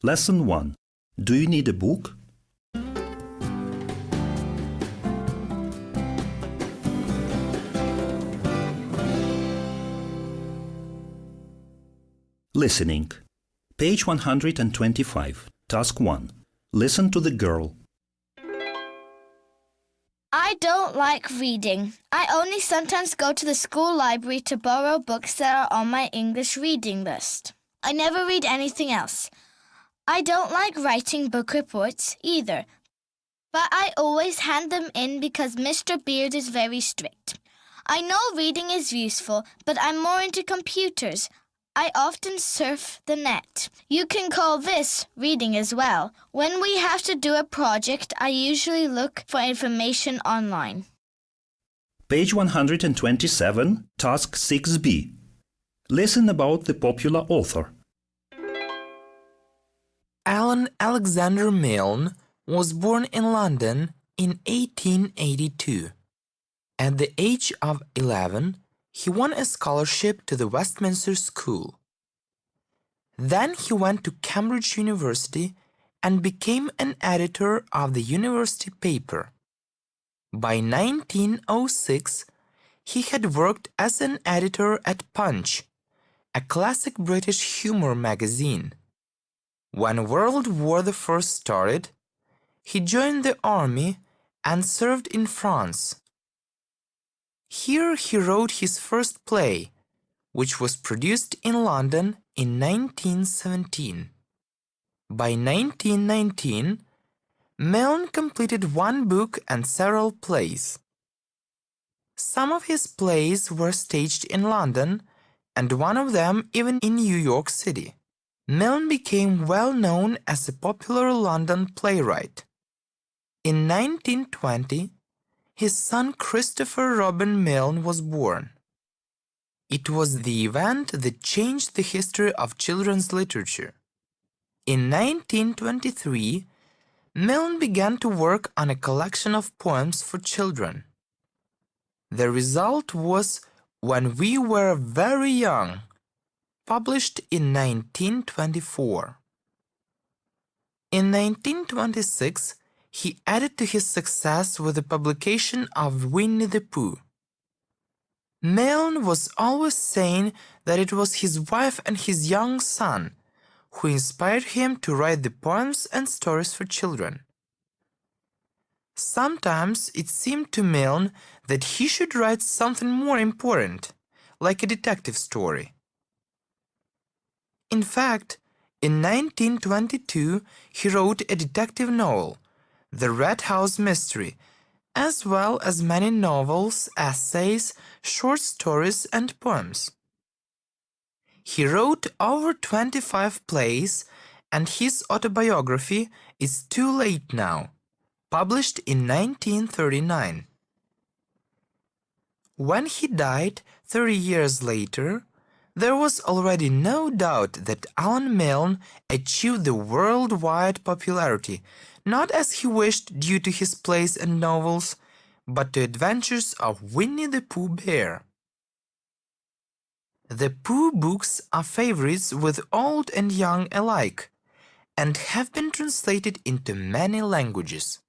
Lesson 1. Do you need a book? Listening. Page 125. Task 1. Listen to the girl. I don't like reading. I only sometimes go to the school library to borrow books that are on my English reading list. I never read anything else. I don't like writing book reports either, but I always hand them in because Mr. Beard is very strict. I know reading is useful, but I'm more into computers. I often surf the net. You can call this reading as well. When we have to do a project, I usually look for information online. Page 127. Task 6b. Listen about the popular author. Alan Alexander Milne was born in London in 1882. At the age of 11, he won a scholarship to the Westminster School. Then he went to Cambridge University and became an editor of the university paper. By 1906, he had worked as an editor at Punch, a classic British humor magazine. When World War I started, he joined the army and served in France. Here he wrote his first play, which was produced in London in 1917. By 1919, Milne completed one book and several plays. Some of his plays were staged in London, and one of them even in New York City. Milne became well known as a popular London playwright. In 1920, his son Christopher Robin Milne was born. It was the event that changed the history of children's literature. In 1923, Milne began to work on a collection of poems for children. The result was When We Were Very Young, published in 1924. In 1926, he added to his success with the publication of Winnie the Pooh. Milne was always saying that it was his wife and his young son who inspired him to write the poems and stories for children. Sometimes it seemed to Milne that he should write something more important, like a detective story. In fact, in 1922 he wrote a detective novel, The Red House Mystery, as well as many novels, essays, short stories, and poems. He wrote over 25 plays, and his autobiography is Too Late Now, published in 1939. When he died 30 years later, there was already no doubt that Alan Milne achieved the worldwide popularity, not as he wished due to his plays and novels, but to adventures of Winnie the Pooh Bear. The Pooh books are favorites with old and young alike, and have been translated into many languages.